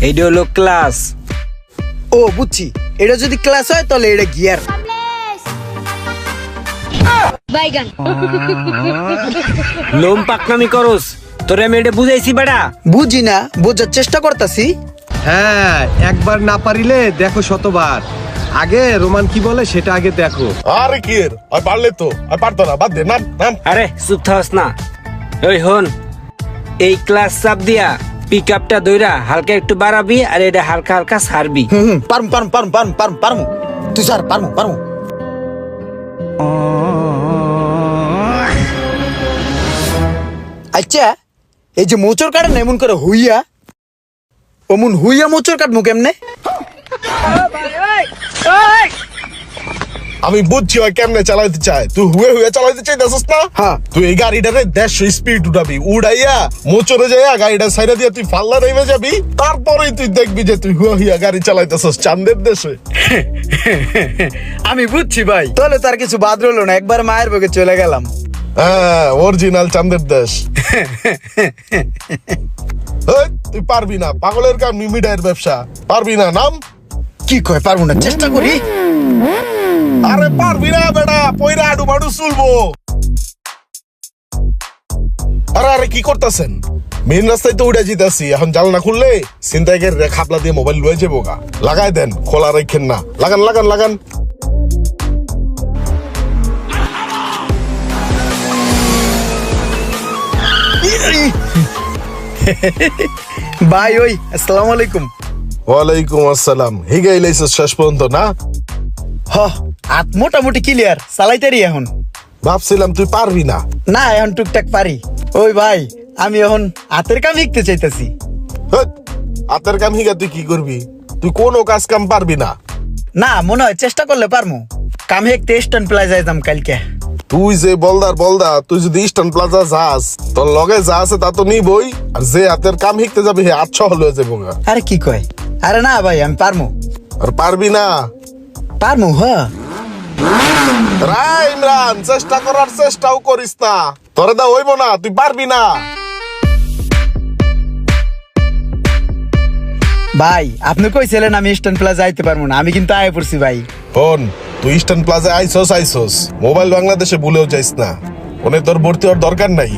এইটা হলো ক্লাস। ও বুঝছি, এটা যদি ক্লাস হয় তাহলে এটা গিয়ার। বাইগান লোম পাকনামি করস, তোরে আমি এটা বুঝাইছি বেটা। বুঝি না, বোঝার চেষ্টা করতাছি। হ্যাঁ, একবার না পারিলে দেখো শতবার। আগে রোমান কি বলে সেটা আগে দেখো। আরে কি এর আর পারলে তো আর পারতো না, বাদ দে, নাম নাম। আরে চুপ থাকস না। ওই হন, এই ক্লাস চাপ দিয়া পিক আপটা দইরা হালকা একটু বাড়াবি আর এটা হালকা হালকা ছাড়বি। পারম পারম পারম পারম পারম পারম তুই স্যার পারম পারম। আচ্ছা, এই যে মোচর কাটেন এমন করে হুইয়া, অমন হুইয়া মোচর কাটমু কেমনে? আমি বুঝছি ওই কেমনে চালাইতে চায়, তুই হুয়ে হুয়ে চালাইতে চাইতেছিস না? হ্যাঁ। তুই এই গাড়িটারে 150 স্পিড উঠাবি, উড়াইয়া মোচরে যাইয়া গাড়িটা সাইডে দিয়ে তুই ফাল্লা নেমে যাবি, তারপরেই তুই দেখবি যে তুই হুয়া হুয়া গাড়ি চালাইতেছিস চাঁদের দেশে। আমি বুঝছি ভাই, তাহলে তার কিছু বাদ রইলো না, একবার মায়ের বকে চলে গেলাম। হ্যাঁ, অরিজিনাল চাঁদের দেশ। এই, তুই পারবি না, পাগলের কাম, মিমিডায়ের ব্যবসা, পারবি না। নাম কি কয় পারবো না, চেষ্টা করি। আরে পারবি না বেটা, পয়রা আডু বাডু চুলবো। আরে আরে কি করতেছেন? মেন রাস্তায় তো উড়ে যেতেছি, এখন জানলা খুললে ছিনতাইকারীরা রে খাপলা দিয়ে মোবাইল লয়ে যাবো গা। লাগাই দেন, খোলা রাখেন না। লাগান লাগান লাগান। ভাই ওই আসসালামু আলাইকুম। ওয়ালাইকুম আসসালাম। হিগাই লাইছিস শেষ পর্যন্ত না? হ, হাত মোটামুটি ক্লিয়ার, চালাইতারি এখন। ভাবছিলাম তুই পারবি না। না, এখন টুকটাক পারি। ওই ভাই, আমি এখন হাতের কাম শিখতে চাইতেছি। হেৎ, হাতের কাম হিগা তুই কি করবি? তুই কোনো কাজ কাম পারবি না। না, মনে হয় চেষ্টা করলে পারমু। কাম হেকতে স্ট্যান্ড প্লাজা যাইতাম কালকে। তুই যে বলদা, তুই যদি ইস্টার্ন প্লাজা যাস, তোর লগে যা আছে তা তো নিবই, আর যে হাতের কাম শিখতে যাবি হে 800 হয়ে যাবো গা। আরে কি কয়? আরে না ভাই, আমি পারমু। আর পারবি না? পারমু, হ। রাই ইমরান, চেষ্টা করার চেষ্টাও করিস না, তোরে দা হইব না, তুই পারবি না। ভাই, আপনি কইছিলেন আমি স্ট্যান্ড প্লাজা যাইতে পারবো না, আমি কিন্তু আয় পড়ছি ভাই। শোন, তুই ইস্টার্ন প্লাজা আইসোস, মোবাইল বাংলাদেশে ভুলেও যাইস না। ওনে তোর ভর্তি হওয়ার দরকার নাই,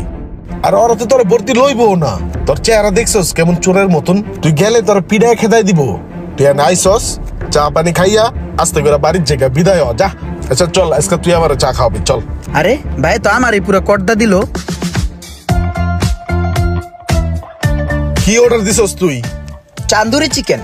আর ওরা তো তোর ভর্তি লইবো না। তোর চেহারা দেখছস কেমন চোরের মতন, তুই গেলে তোর পিড়ায় খেদাই দিব। তুই আইসস, চা পানি খাইয়া আস্তে করে বাড়ির জায়গা বিদায় হ, যা। আচ্ছা চল, আজকে তুই আমার চা খাওয়াবি, চল। আরে ভাই, তো আমার এই পুরো কর্দা দিল। কি অর্ডার দিছস তুই? চান্দুরি চিকেন।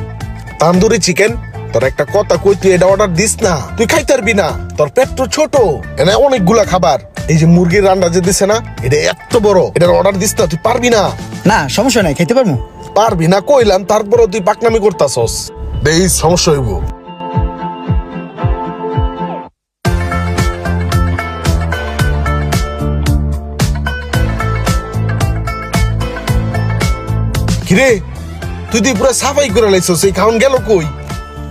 তান্দুরি চিকেন? তোর একটা কথা কই, তুই এটা অর্ডার দিস না, তুই খাইতে পারবি না, তোর পেট তো ছোট। এনে অনেকগুলা খাবার, এই যে মুরগির রান্না যে দিছে না, এটা এত বড়, এটার অর্ডার দিস না, তুই পারবি না। না, সমস্যা নাই, খাইতে পারবো। পারবি না কইলাম, তারপরে তুই পাকনামি করতাছস, এই সমস্যা হইব। কিরে, তুই তুই পুরো সাফাই করে লাইছস, এই খাওন গেল কই?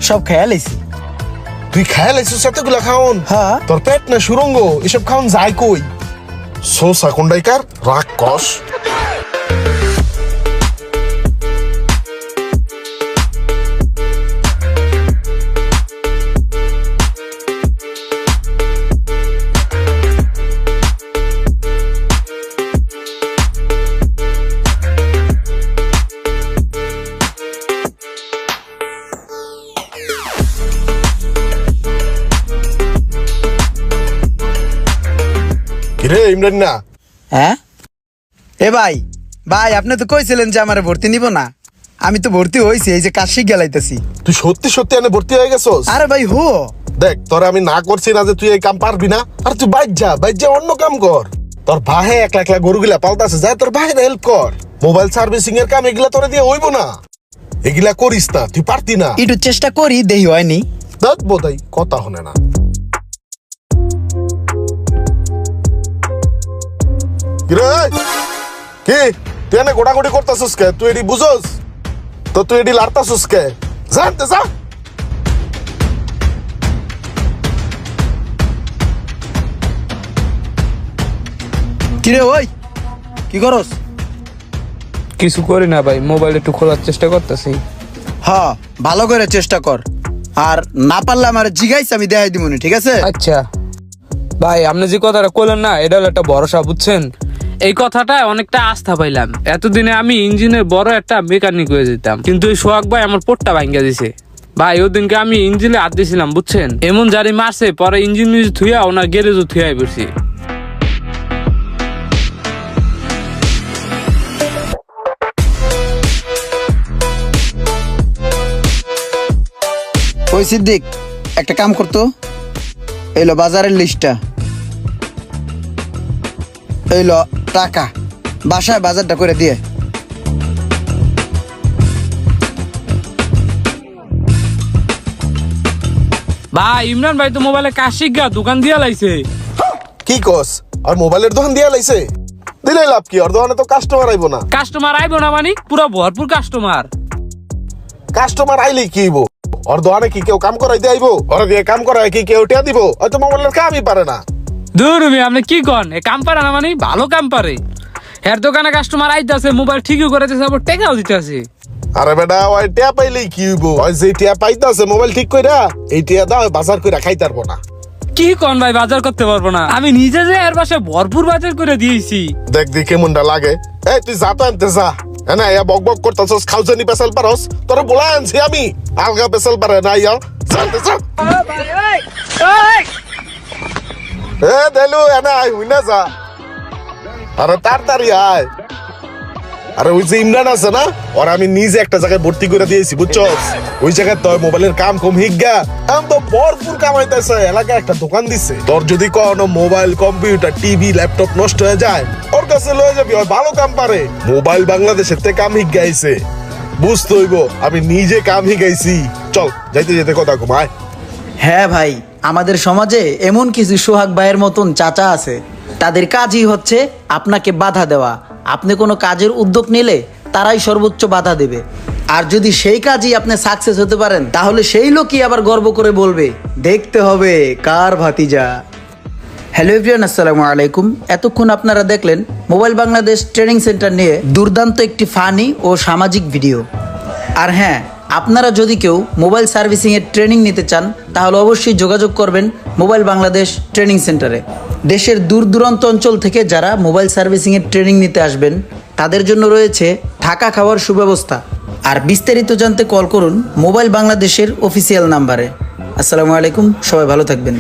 সব খেয়াল লাইছি। তুই খায় লাইছস এতগুলা খাওন? হ্যাঁ। তোর পেট না সুরঙ্গ, এসব খাওন যায় কই? সোসা কোন্ডাইকার রাক্ষস। কিরে ইমরান না? হ্যাঁ এ ভাই, ভাই আপনি তো কইছিলেন যে আমার ভর্তি নিব না, আমি তো ভর্তি হইছি, এই যে কাশি গেলাইতেছি। তুই সত্যি সত্যি এনে ভর্তি হয়ে গেছস? আরে ভাই হো, দেখ, তোরে আমি না করছি না যে তুই এই কাম পারবি না, আর তুই বাইর যা অন্য কাম কর। তোর ভাই একলা একলা গরুগুলা পালতাছে, যা তোর ভাইয়ের হেল্প কর। মোবাইল সার্ভিসিং এর কাম এগুলা তোরে দিয়ে হইব না, এগুলা করিস না, তুই পারতি না। একটু চেষ্টা করি, দেহি হয়নি। দেখ বোধাই কথা হনে না। কিরে, কি তুই এনে গোটাগুটি করতাছিস কে? তুই এডি বুঝোস তো? তুই এডি লাড়তাছিস কে? জানতে যা। কিরে ওই, কি করস? কিছু করি না ভাই, মোবাইল একটু খোলার চেষ্টা করতেছি। ভালো করে চেষ্টা কর, আর না পারলে আমার জিগাইছে আমি দেখাই দিমুনি, ঠিক আছে? আচ্ছা ভাই, আপনি যে কথাটা কইলেন না, এটা হলো একটা ভরসা, বুঝছেন? এই কথাটা অনেকটা আস্থা পাইলাম। এতদিনে আমি ইঞ্জিনের বড় একটা মেকানিক হয়ে যেতাম, কিন্তু এই সোহাগ ভাই আমার পোটটা ভাঙ্গা দিছে। ভাই ওদিনকে আমি ইঞ্জিনে হাত দিয়েছিলাম, বুঝছেন? এমন জারি মারছে, পরে ইঞ্জিন মিউজিক থুয়া ওনার গ্যারেজও থুয়াই পড়ছি। ওই সিদ্দিক, একটা কাম করতো, এলো বাজারের লিস্টটা, এলো টাকা, বাসায় বাজারটা করে দিয়ে। ভাই ইমরান ভাই তো মোবাইলে কাজ শিখা দোকান দিয়া লাইছে। কি কস? আর মোবাইলের দোকান দিয়া লাইছে? দিলে লাভ কি? আর দোকানে তো কাস্টমার আইবো না। কাস্টমার আইবো না মানে পুরো ভরপুর কাস্টমার। কাস্টমার আইলে কি হইব? আর দোকানে কি কেউ কাম করাইতে আইবো? ওরা দিয়ে কাম করায় কি কেউ টিয়া দিব? হয়তো মোবাইলের কামই পারে না। দূর ভাই, আপনি কি কন? এ কাম পারে না মানে? ভালো কাম পারে। এর দোকানে কাস্টমার আইতাছে, মোবাইল ঠিকই করে দিতেছে, আবার টাকাও দিতেছে। আরে বেটা, ওই টিয়া পাইলেই কি হইব? ওই যে টিয়া পাইতাছে মোবাইল ঠিক কইরা, এই টিয়া দাও বাজার কইরা খাইতে পারবো না। কি কন ভাই, বাজার করতে পারবো না? আমি নিজে যে এর পাশে ভরপুর বাজার করে দিয়েছি। দেখ দি কেমনটা লাগে। এই তুই যা তো আনতে যা। না ইয়া বক বক করতাছস, খাউজানি পেছাল পারস, তোরা বলা আনছি আমি। আলগা পেছাল পারে না ইয়া। জানতে যা। এ দেলু এনা আই হুই না যা। আরে তাড়াতাড়ি আয়। আরে ওই যে ইমরান আছে না, ওর আমি নিজে একটা জায়গায় ভর্তি করে দিয়েছি, বুঝছস? ওই জায়গায় তোর মোবাইলের কাম কম হিগা, কাম তো ভরপুর কামাইতেছে। এলাকায় একটা দোকান দিছে। তোর যদি কোনো মোবাইল, কম্পিউটার, টিভি, ল্যাপটপ নষ্ট হয়ে যায়, ওর কাছে লয়ে যাবি, ওই ভালো কাম পারে। মোবাইল বাংলাদেশের থেকে কাম হিগাইছে, বুঝতে হইব। আমি নিজে কাম হিগাইছি। চল যাইতে যেতে কথা কমায়। হ্যাঁ ভাই, আমাদের সমাজে এমন কিছু সোহাগ ভাইয়ের মতন চাচা আছে, তাদের কাজই হচ্ছে আপনাকে বাধা দেওয়া। আপনি কোনো কাজের উদ্যোগ নিলে তারাই সর্বোচ্চ বাধা দেবে, আর যদি সেই কাজই আপনি সাকসেস হতে পারেন, তাহলে সেই লোকই আবার গর্ব করে বলবে, দেখতে হবে কার ভাতিজা। হ্যালো এভরিওয়ান, আসসালামু আলাইকুম। এতক্ষণ আপনারা দেখলেন মোবাইল বাংলাদেশ ট্রেনিং সেন্টার নিয়ে দুর্দান্ত একটি ফানি ও সামাজিক ভিডিও। আর হ্যাঁ, আপনারা যদি কেউ মোবাইল সার্ভিসিংয়ের ট্রেনিং নিতে চান, তাহলে অবশ্যই যোগাযোগ করবেন মোবাইল বাংলাদেশ ট্রেনিং সেন্টারে। দেশের দূর দূরান্ত অঞ্চল থেকে যারা মোবাইল সার্ভিসিংয়ের ট্রেনিং নিতে আসবেন, তাদের জন্য রয়েছে থাকা খাওয়ার সুব্যবস্থা। আর বিস্তারিত জানতে কল করুন মোবাইল বাংলাদেশের অফিসিয়াল নাম্বারে। আসসালামু আলাইকুম, সবাই ভালো থাকবেন।